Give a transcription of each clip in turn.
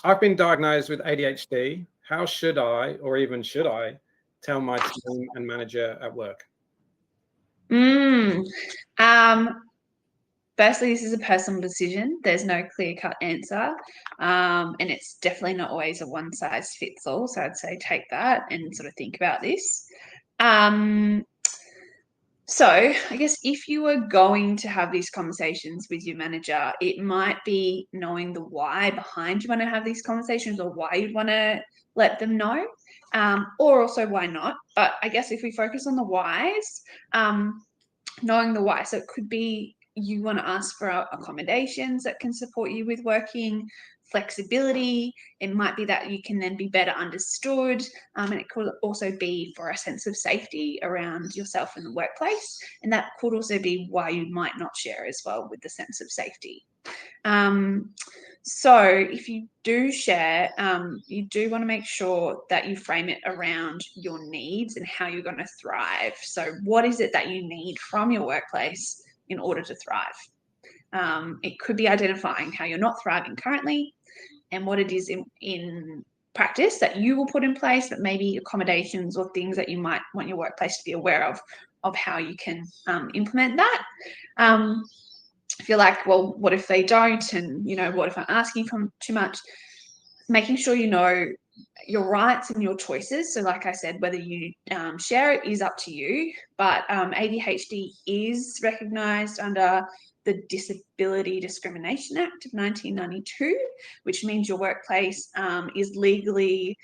I've been diagnosed with ADHD. How should I, or even should I, tell my team and manager at work? Um, Firstly, this is a personal decision. There's no clear-cut answer. And it's definitely not always a one-size-fits-all. So I'd say take that and sort of think about this. So I guess if you were going to have these conversations with your manager, it might be knowing the why behind you want to have these conversations or why you'd want to let them know, or also why not. But I guess if we focus on the whys, knowing the why. So it could be you want to ask for accommodations that can support you with working, flexibility. It might be that you can then be better understood. And it could also be for a sense of safety around yourself in the workplace. And that could also be why you might not share as well, with the sense of safety. So if you do share, you do want to make sure that you frame it around your needs and how you're going to thrive. So what is it that you need from your workplace in order to thrive? It could be identifying how you're not thriving currently and what it is in practice that you will put in place, but maybe accommodations or things that you might want your workplace to be aware of how you can implement that. If you're like, well, what if they don't? And, what if I'm asking for too much? Making sure you know your rights and your choices. So like I said, whether you share it is up to you, but ADHD is recognised under the Disability Discrimination Act of 1992, which means your workplace is legally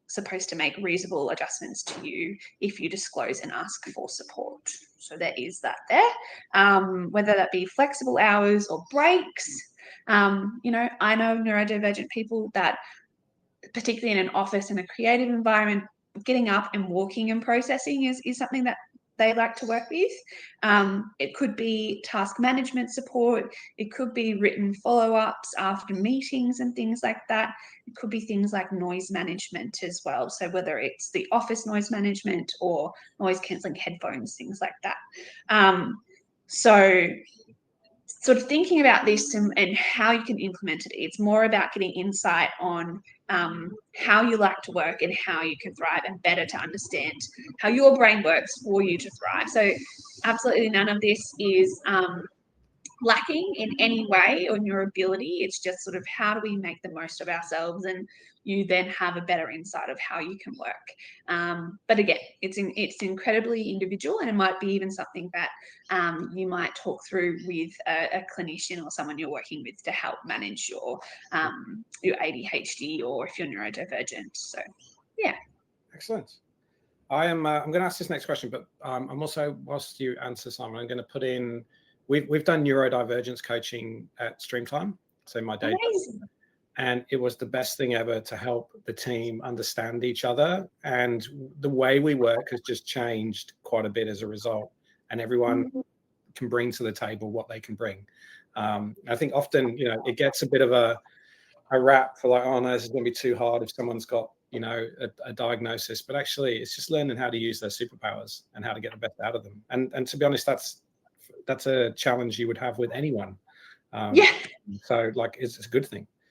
supposed to make reasonable adjustments to you if you disclose and ask for support. So there is that there, whether that be flexible hours or breaks. I know neurodivergent people that, particularly in an office and a creative environment, getting up and walking and processing is something that they like to work with. It could be task management support. It could be written follow-ups after meetings and things like that. It could be things like noise management as well. So whether it's the office noise management or noise cancelling headphones, things like that. So sort of thinking about this and how you can implement it. It's more about getting insight on how you like to work and how you can thrive, and better to understand how your brain works for you to thrive. So absolutely none of this is lacking in any way on your ability. It's just sort of how do we make the most of ourselves, and you then have a better insight of how you can work. But again, it's incredibly individual, and it might be even something that you might talk through with a clinician or someone you're working with to help manage your ADHD, or if you're neurodivergent. So yeah. Excellent. I'm going to ask this next question, but I'm also, whilst you answer, Simon, I'm going to put in, we've done neurodivergence coaching at Streamtime, so my day. Amazing. And it was the best thing ever to help the team understand each other. And the way we work has just changed quite a bit as a result. And everyone can bring to the table what they can bring. I think often, it gets a bit of a rap for like, oh no, this is going to be too hard if someone's got, a diagnosis. But actually, it's just learning how to use their superpowers and how to get the best out of them. And to be honest, that's a challenge you would have with anyone. Yeah. So like, it's a good thing.